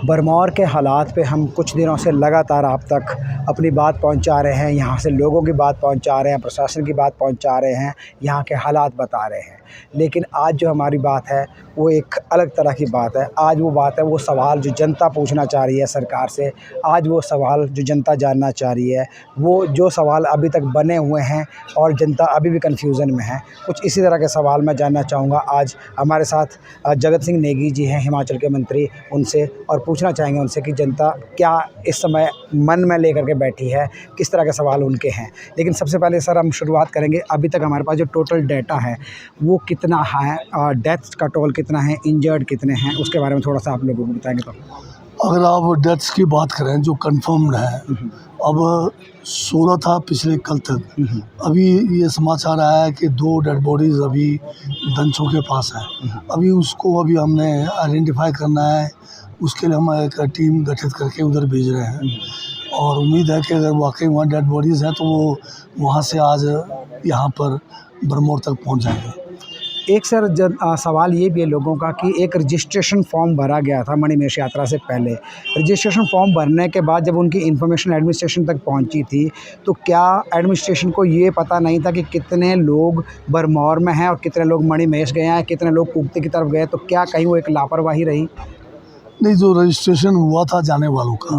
बरमौर के हालात पे हम कुछ दिनों से लगातार आप तक अपनी बात पहुंचा रहे हैं, यहाँ से लोगों की बात पहुंचा रहे हैं, प्रशासन की बात पहुंचा रहे हैं, यहाँ के हालात बता रहे हैं। लेकिन आज जो हमारी बात है वो एक अलग तरह की बात है। आज वो बात है, वो सवाल जो जनता पूछना चाह रही है सरकार से, आज वो सवाल जो जनता जानना चाह रही है, वो जो सवाल अभी तक बने हुए हैं और जनता अभी भी कन्फ्यूज़न में है, कुछ इसी तरह के सवाल मैं जानना चाहूँगा। आज हमारे साथ जगत सिंह नेगी जी हैं, हिमाचल के मंत्री, उनसे और पूछना चाहेंगे उनसे कि जनता क्या इस समय मन में लेकर के बैठी है, किस तरह के सवाल उनके हैं। लेकिन सबसे पहले सर हम शुरुआत करेंगे, अभी तक हमारे पास जो टोटल डाटा है वो कितना है, डेथ्स का टोल कितना है, इंजर्ड कितने हैं, उसके बारे में थोड़ा सा आप लोगों को बताएंगे तो। अगर आप डेथ्स की बात करें जो कंफर्म्ड है, अब 16 था पिछले कल तक। अभी ये समाचार आया है कि 2 डेड बॉडीज़ अभी दंचों के पास है। अभी उसको हमने आइडेंटिफाई करना है, उसके लिए हम एक टीम गठित करके उधर भेज रहे हैं और उम्मीद है कि अगर वाकई वहाँ डेड बॉडीज़ हैं तो वो वहाँ से आज यहाँ पर बरमौर तक पहुँच जाएंगे। एक सर सवाल ये भी है लोगों का कि एक रजिस्ट्रेशन फॉर्म भरा गया था मणिमहेश यात्रा से पहले। रजिस्ट्रेशन फॉर्म भरने के बाद जब उनकी इन्फॉर्मेशन एडमिनिस्ट्रेशन तक पहुंची थी तो क्या एडमिनिस्ट्रेशन को ये पता नहीं था कि कितने लोग बरमौर में हैं और कितने लोग मणिमहेश गए हैं, कितने लोग कुक्ति की तरफ गए? तो क्या कहीं वो एक लापरवाही रही? नहीं, जो रजिस्ट्रेशन हुआ था जाने वालों का,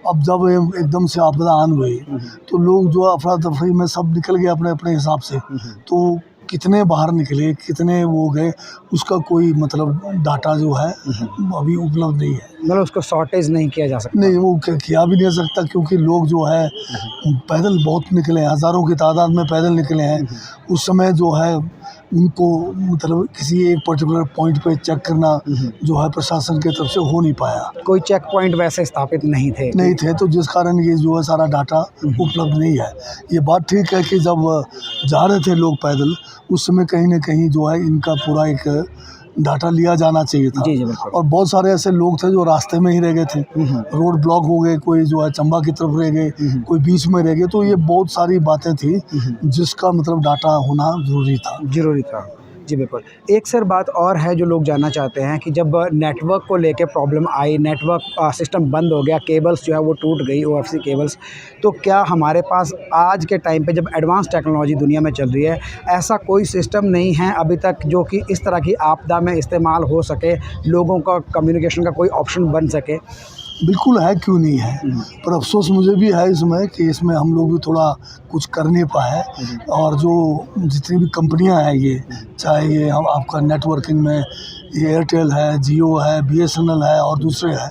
अब जब एकदम से आपदा आन हुई तो लोग जो अफरा तफरी में सब निकल गए अपने अपने हिसाब से। तो कितने बाहर निकले, कितने वो गए, उसका कोई डाटा जो है अभी उपलब्ध नहीं है। मतलब उसको शॉर्टेज नहीं किया जा सकता? नहीं, वो किया भी नहीं सकता क्योंकि लोग जो है पैदल बहुत निकले हैं, हज़ारों की तादाद में पैदल निकले हैं। उस समय जो है उनको किसी एक पर्टिकुलर पॉइंट पे चेक करना जो है प्रशासन की तरफ से हो नहीं पाया। कोई चेक पॉइंट वैसे स्थापित नहीं थे तो जिस कारण ये जो है सारा डाटा उपलब्ध नहीं है। ये बात ठीक है कि जब जा रहे थे लोग पैदल, उस समय कहीं ना कहीं जो है इनका पूरा एक डाटा लिया जाना चाहिए था। जी, और बहुत सारे ऐसे लोग थे जो रास्ते में ही रह गए थे, रोड ब्लॉक हो गए, कोई जो है चंबा की तरफ रह गए, कोई बीच में रह गए। तो ये बहुत सारी बातें थी जिसका डाटा होना जरूरी था। जी बिल्कुल। एक सर बात और है जो लोग जानना चाहते हैं कि जब नेटवर्क को लेके प्रॉब्लम आई, नेटवर्क सिस्टम बंद हो गया, केबल्स जो है वो टूट गई, OFC केबल्स, तो क्या हमारे पास आज के टाइम पे जब एडवांस टेक्नोलॉजी दुनिया में चल रही है, ऐसा कोई सिस्टम नहीं है अभी तक जो कि इस तरह की आपदा में इस्तेमाल हो सके, लोगों का कम्युनिकेशन का कोई ऑप्शन बन सके? बिल्कुल है, क्यों नहीं है। पर अफसोस मुझे भी है इसमें कि इसमें हम लोग भी थोड़ा कुछ कर नहीं पाए। और जो जितनी भी कंपनियां हैं, ये चाहे ये हम आपका नेटवर्किंग में ये एयरटेल है, जियो है, BSNL है और दूसरे हैं,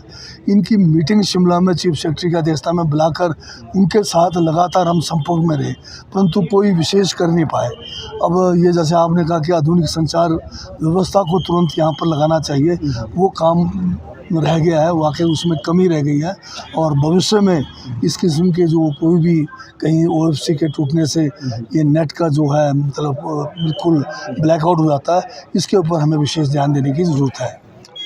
इनकी मीटिंग शिमला में चीफ सेक्रेटरी की अध्यक्षता में बुलाकर उनके साथ लगातार हम संपर्क में रहे, परंतु कोई विशेष कर नहीं पाए। अब ये जैसे आपने कहा कि आधुनिक संचार व्यवस्था को तुरंत यहाँ पर लगाना चाहिए, वो काम रह गया है, वाकई उसमें कमी रह गई है। और भविष्य में इस किस्म के जो कोई भी कहीं OFC के टूटने से ये नेट का जो है बिल्कुल ब्लैकआउट हो जाता है, इसके ऊपर हमें विशेष ध्यान देने की ज़रूरत है।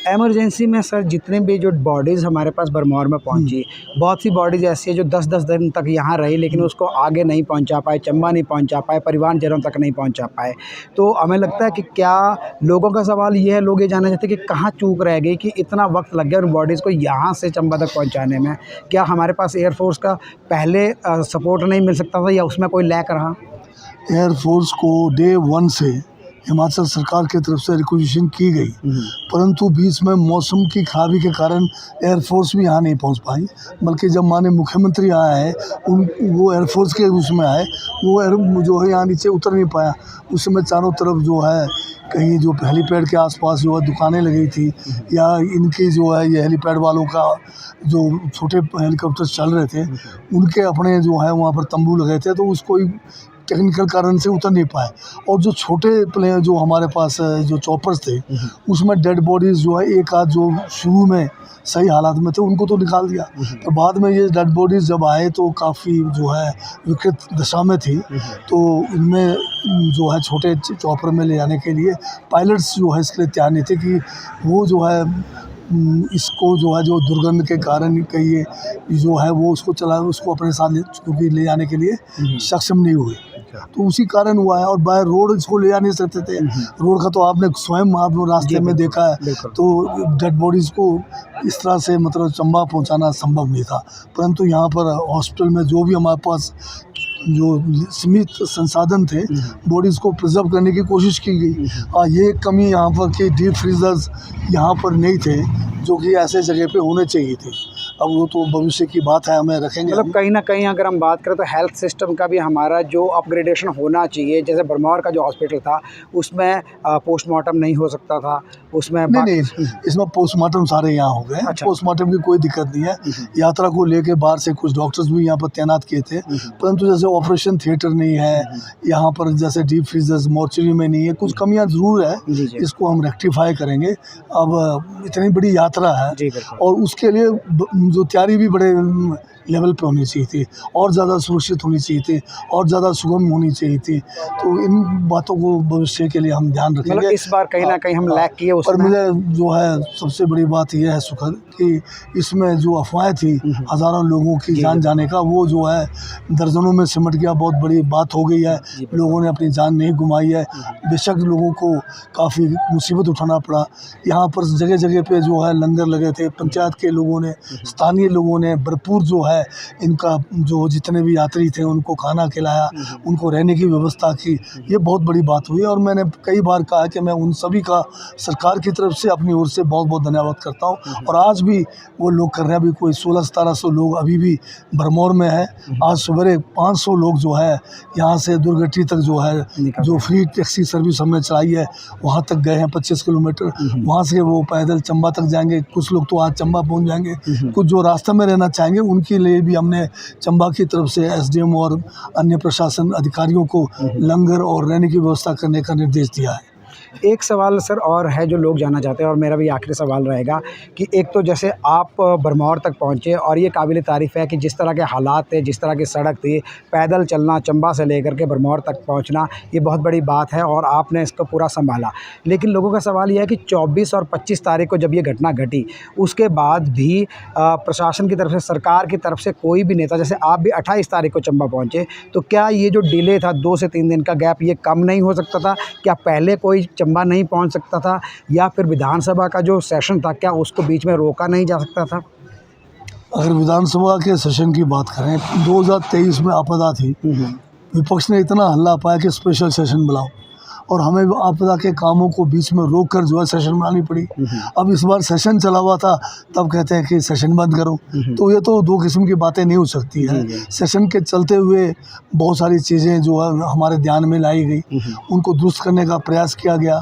एमरजेंसी में सर जितने भी जो बॉडीज़ हमारे पास बरमौर में पहुंची, बहुत सी बॉडीज़ ऐसी है जो 10-10 दिन तक यहाँ रही लेकिन उसको आगे नहीं पहुंचा पाए, चंबा नहीं पहुंचा पाए, परिवारजनों तक नहीं पहुंचा पाए। तो हमें लगता है कि क्या लोगों का सवाल ये है, लोग ये जानना चाहते हैं कि कहाँ चूक रह गई कि इतना वक्त लग गया उन बॉडीज़ को यहाँ से चंबा तक पहुँचाने में? क्या हमारे पास एयरफोर्स का पहले सपोर्ट नहीं मिल सकता था या उसमें कोई लैक रहा? एयरफोर्स को डे 1 से हिमाचल सरकार की तरफ से रिक्वेजिशन की गई, परंतु बीच में मौसम की खराबी के कारण एयरफोर्स भी यहाँ नहीं पहुँच पाई। बल्कि जब माननीय मुख्यमंत्री आए हैं, वो एयरफोर्स के उसमें आए, वो जो है यहाँ नीचे उतर नहीं पाया। उस समय चारों तरफ जो है कहीं जो हेलीपैड के आसपास जो है दुकानें लगी थी, या इनकी जो है ये हेलीपैड वालों का जो छोटे हेलीकॉप्टर चल रहे थे, उनके अपने जो है वहाँ पर तंबू लगे थे, तो उसको टेक्निकल कारण से उतर नहीं पाए। और जो छोटे प्लेन जो हमारे पास जो चॉपर्स थे, उसमें डेड बॉडीज़ जो है एक आध जो शुरू में सही हालात में थे उनको तो निकाल दिया, तो बाद में ये डेड बॉडीज़ जब आए तो काफ़ी जो है विकृत दशा में थी। तो इनमें जो है छोटे चॉपर में ले जाने के लिए पायलट्स जो है इसके लिए तैयार नहीं थे कि वो जो है इसको जो है जो दुर्गंध के कारण कहिए जो है वो उसको अपने साथ क्योंकि ले जाने के लिए सक्षम नहीं हुए। अच्छा। तो उसी कारण हुआ है। और बाय रोड इसको ले जा नहीं सकते थे, रोड का तो आपने स्वयं आप रास्ते में देखा है, बिल्कुल। तो डेड बॉडीज़ को इस तरह से मतलब चंबा पहुंचाना संभव नहीं था। परंतु यहाँ पर हॉस्पिटल में जो भी हमारे पास जो सीमित संसाधन थे, बॉडीज़ को प्रिजर्व करने की कोशिश की गई। ये एक कमी यहाँ पर कि डीप फ्रीजर्स यहाँ पर नहीं थे, जो कि ऐसे जगह पे होने चाहिए थे। अब वो तो भविष्य की बात है, हमें रखेंगे मतलब हम। कहीं न कहीं अगर हम बात करें तो हेल्थ सिस्टम का भी हमारा जो अपग्रेडेशन होना चाहिए, जैसे भरमौर का जो हॉस्पिटल था उसमें पोस्टमार्टम नहीं हो सकता था, उसमें नहीं, इसमें पोस्टमार्टम सारे यहाँ हो गए। अच्छा। पोस्टमार्टम की कोई दिक्कत नहीं है। यात्रा को लेके बाहर से कुछ डॉक्टर्स भी यहाँ पर तैनात किए थे, परंतु जैसे ऑपरेशन थिएटर नहीं है यहाँ पर, जैसे डीप फ्रीजर्स मॉर्चरी में नहीं है, कुछ कमियाँ ज़रूर है। जी, जी। इसको हम रेक्टिफाई करेंगे। अब इतनी बड़ी यात्रा है जी, बिल्कुल। और उसके लिए जो तैयारी भी बड़े लेवल पे होनी चाहिए थी, और ज़्यादा सुरक्षित होनी चाहिए थी, और ज़्यादा सुगम होनी चाहिए थी। तो इन बातों को भविष्य के लिए हम ध्यान मतलब रखेंगे। इस बार कहीं न कहीं हम लैग किए पर उसमें। मुझे जो है सबसे बड़ी बात यह है सुखद कि इसमें जो अफवाहें थी हज़ारों लोगों की जान जाने का, वो जो है दर्जनों में सिमट गया। बहुत बड़ी बात हो गई है, लोगों ने अपनी जान नहीं गंवाई है। बेशक लोगों को काफ़ी मुसीबत उठाना पड़ा। यहाँ पर जगह जगह पे जो है लंगर लगे थे, पंचायत के लोगों ने, स्थानीय लोगों ने भरपूर जो है इनका जो जितने भी यात्री थे उनको खाना खिलाया, उनको रहने की व्यवस्था की। ये बहुत बड़ी बात हुई और मैंने कई बार कहा कि मैं उन सभी का सरकार की तरफ से अपनी ओर से बहुत बहुत धन्यवाद करता हूँ। और आज भी वो लोग कर रहे हैं। अभी कोई 1600-1700 लोग अभी भी भरमौर में है। आज सवेरे 500 लोग जो है यहाँ से दुर्गटी तक जो है, जो फ्री टैक्सी सर्विस हमने चलाई है, वहाँ तक गए हैं 25 किलोमीटर। वहाँ से वो पैदल चंबा तक जाएंगे। कुछ लोग तो आज चंबा पहुँच जाएंगे, कुछ जो रास्ते में रहना चाहेंगे उनके लिए भी हमने चंबा की तरफ से एसडीएम और अन्य प्रशासन अधिकारियों को लंगर और रहने की व्यवस्था करने का निर्देश दिया है। एक सवाल सर और है जो लोग जानना चाहते हैं, और मेरा भी आखिरी सवाल रहेगा कि एक तो जैसे आप भरमौर तक पहुँचे और ये काबिल तारीफ़ है कि जिस तरह के हालात थे, जिस तरह की सड़क थी, पैदल चलना चंबा से लेकर के भरमौर तक पहुँचना, ये बहुत बड़ी बात है और आपने इसको पूरा संभाला। लेकिन लोगों का सवाल ये है कि 24 और 25 तारीख को जब ये घटना घटी, उसके बाद भी प्रशासन की तरफ से, सरकार की तरफ से कोई भी नेता, जैसे आप भी 28 तारीख को चंबा पहुँचे, तो क्या ये जो डिले था 2 से 3 दिन का गैप, ये कम नहीं हो सकता था? क्या पहले कोई चंबा नहीं पहुंच सकता था, या फिर विधानसभा का जो सेशन था क्या उसको बीच में रोका नहीं जा सकता था? अगर विधानसभा के सेशन की बात करें, 2023 में आपदा थी, विपक्ष ने इतना हल्ला पाया कि स्पेशल सेशन बुलाओ, और हमें आपदा के कामों को बीच में रोक कर जो है सेशन बनानी पड़ी। अब इस बार सेशन चला हुआ था, तब कहते हैं कि सेशन बंद करो। तो ये तो दो किस्म की बातें नहीं हो सकती हैं। सेशन के चलते हुए बहुत सारी चीज़ें जो है हमारे ध्यान में लाई गई, उनको दुरुस्त करने का प्रयास किया गया।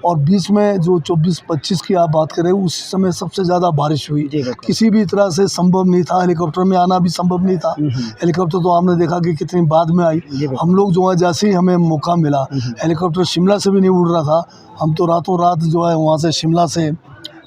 और बीच में जो 24-25 की आप बात करें, उस समय सबसे ज़्यादा बारिश हुई, किसी भी तरह से संभव नहीं था। हेलीकॉप्टर में आना भी संभव नहीं था। हेलीकॉप्टर तो आपने देखा कि कितनी बाद में आई। हम लोग जो है जैसे ही हमें मौका मिला, हेलीकॉप्टर शिमला से भी नहीं उड़ रहा था, हम तो रातों रात जो है वहाँ से शिमला से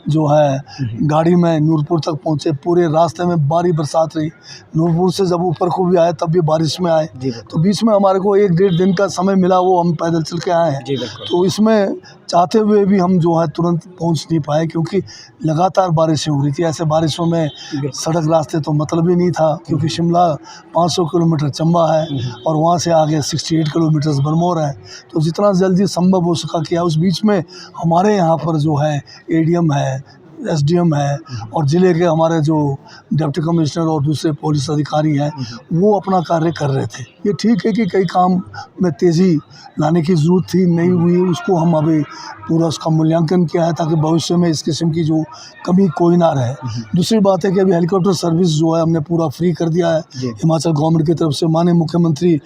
जो है गाड़ी में नूरपुर तक पहुँचे। पूरे रास्ते में भारी बरसात रही। नूरपुर से जब ऊपर को भी आए तब भी बारिश में आए, तो बीच में हमारे को 1-1.5 दिन का समय मिला, वो हम पैदल चल के आए हैं। तो इसमें चाहते हुए भी हम जो है तुरंत पहुंच नहीं पाए, क्योंकि लगातार बारिशें हो रही थी। ऐसे बारिशों में सड़क रास्ते तो मतलब ही नहीं था, क्योंकि शिमला 500 किलोमीटर चंबा है और वहाँ से आगे 68 किलोमीटर भरमौर है। तो जितना जल्दी संभव हो सका किया। उस बीच में हमारे यहाँ पर जो है एडीएम है, एसडीएम है, और ज़िले के हमारे जो डिप्टी कमिश्नर और दूसरे पुलिस अधिकारी हैं, वो अपना कार्य कर रहे थे। ये ठीक है कि कई काम में तेज़ी लाने की ज़रूरत थी, नहीं हुई, उसको हम अभी पूरा उसका मूल्यांकन किया है ताकि भविष्य में इस किस्म की जो कमी कोई ना रहे। दूसरी बात है कि अभी हेलीकॉप्टर सर्विस जो है हमने पूरा फ्री कर दिया है हिमाचल गवर्नमेंट की तरफ से। माननीय मुख्यमंत्री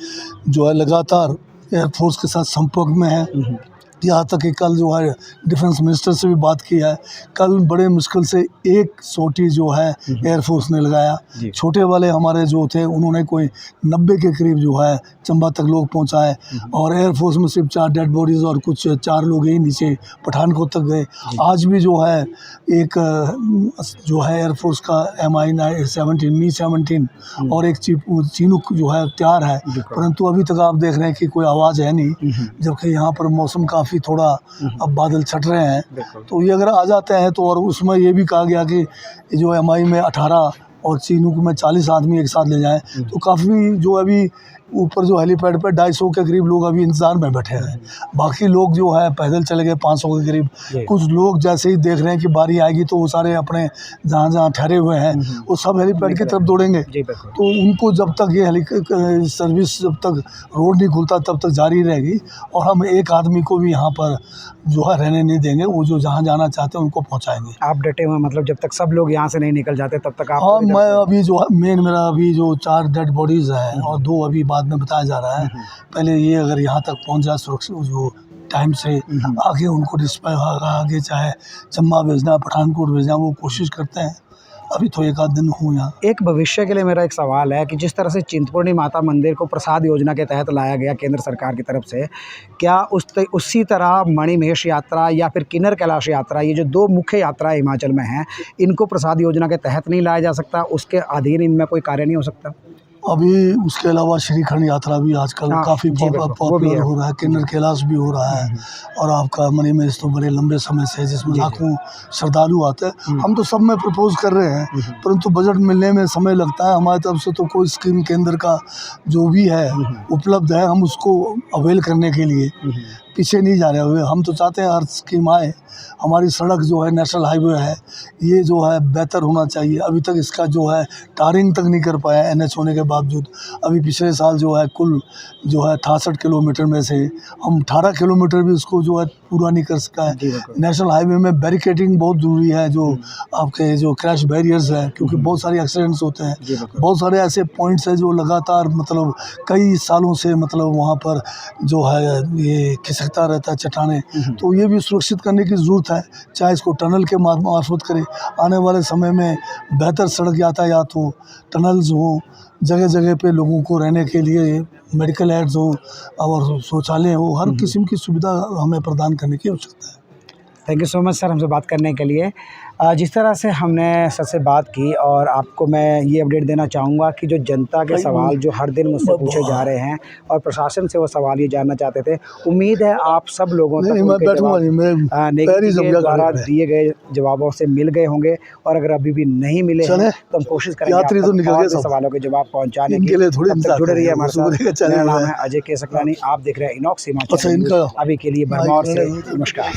जो है लगातार एयरफोर्स के साथ संपर्क में है। यहाँ तक कि कल जो है डिफेंस मिनिस्टर से भी बात की है। कल बड़े मुश्किल से एक सोटी जो है एयरफोर्स ने लगाया। छोटे वाले हमारे जो थे उन्होंने कोई 90 के करीब जो है चंबा तक लोग पहुँचाए, और एयरफोर्स में सिर्फ 4 डेड बॉडीज़ और कुछ 4 लोग ही नीचे पठानकोट तक गए। आज भी जो है एक जो है एयरफोर्स का Mi-17 Mi-17 और एक चीनूक जो है तैयार है, परंतु अभी तक आप देख रहे हैं कि कोई आवाज़ है नहीं, जबकि यहाँ पर मौसम काफ़ी थोड़ा अब बादल छट रहे हैं। तो ये अगर आ जाते हैं तो, और उसमें ये भी कहा गया कि जो Mi में 18 और चीनूक में 40 आदमी एक साथ ले जाएं, तो काफ़ी जो अभी ऊपर जो हेलीपैड पे 250 के करीब लोग अभी इंतज़ार में बैठे हैं। बाकी लोग जो है पैदल चले गए 500 के करीब। कुछ लोग जैसे ही देख रहे हैं कि बारी आएगी तो वो सारे अपने जहाँ जहाँ ठहरे हुए हैं वो सब हेलीपैड की तरफ दौड़ेंगे। तो उनको जब तक ये सर्विस जब तक रोड नहीं खुलता तब तक जारी रहेगी और हम एक आदमी को भी यहाँ पर जो है रहने नहीं देंगे। वो जो जहाँ जाना चाहते हैं उनको पहुँचाएंगे। आप डटे हुए मतलब जब तक सब लोग यहाँ से नहीं निकल जाते तब तक आप? हाँ, मैं अभी जो है मेरा अभी जो 4 डेड बॉडीज़ हैं और 2 अभी बाद में बताया जा रहा है। पहले ये अगर यहाँ तक पहुँच जाए सुरक्षित जो टाइम से आगे उनको डिस्पैच आगे चाहे चंबा भेजना पठानकोट भेजना वो कोशिश करते हैं। अभी तो एक आध दिन हूँ यहाँ। एक भविष्य के लिए मेरा एक सवाल है कि जिस तरह से चिंतपूर्णी माता मंदिर को प्रसाद योजना के तहत लाया गया केंद्र सरकार की तरफ से, क्या उसी तरह मणिमहेश यात्रा या फिर किन्नर कैलाश यात्रा, ये जो 2 मुख्य यात्राएं हिमाचल में हैं, इनको प्रसाद योजना के तहत नहीं लाया जा सकता? उसके अधीन इनमें कोई कार्य नहीं हो सकता? अभी उसके अलावा श्रीखंड यात्रा भी आजकल काफ़ी पॉपुलर हो रहा है। किन्नर कैलाश भी हो रहा है और आपका मणिमहेश तो बड़े लंबे समय से जिसमें लाखों श्रद्धालु आते हैं। हम तो सब में प्रपोज कर रहे हैं परंतु बजट मिलने में समय लगता है। हमारी तरफ से तो कोई स्कीम केंद्र का जो भी है उपलब्ध है, हम उसको अवेल करने के लिए पीछे नहीं जा रहे हुए। हम तो चाहते हैं हर स्कीम आए। हमारी सड़क जो है नेशनल हाईवे है, ये जो है बेहतर होना चाहिए। अभी तक इसका जो है टारिंग तक नहीं कर पाया NH होने के बावजूद। अभी पिछले साल जो है कुल जो है 68 किलोमीटर में से हम 18 किलोमीटर भी इसको जो है पूरा नहीं कर सका है। नेशनल हाईवे में बैरिकेडिंग बहुत ज़रूरी है, जो आपके जो क्रैश बैरियर्स है, क्योंकि बहुत सारे एक्सीडेंट्स होते हैं। बहुत सारे ऐसे पॉइंट्स हैं जो लगातार मतलब कई सालों से मतलब वहाँ पर जो है ये खिसकता रहता है चट्टानें। तो ये भी सुरक्षित करने की ज़रूरत है, चाहे इसको टनल के मार्फत करें। आने वाले समय में बेहतर सड़क यातायात हो, टनल्स हो, जगह जगह पे लोगों को रहने के लिए मेडिकल एड्स हो और शौचालय हो, हर किस्म की सुविधा हमें प्रदान करने की आवश्यकता है। Thank you so much sir हमसे बात करने के लिए। जिस तरह से हमने सर से बात की और आपको मैं ये अपडेट देना चाहूँगा कि जो जनता के सवाल जो हर दिन मुझसे पूछे जा रहे हैं और प्रशासन से वो सवाल ये जानना चाहते थे, उम्मीद है आप सब लोगों तक उनके जवाब द्वारा दिए गए जवाबों से मिल गए होंगे। और अगर अभी भी नहीं मिले हैं तो हम कोशिश करेंगे और सवालों के जवाब पहुँचाने के लिए। जुड़े रहिए हमारे साथ। मेरा नाम है अजय के सकलानी, आप देख रहे हैं इनॉक्स हिमाचल। अभी के लिए भरमौर से नमस्कार।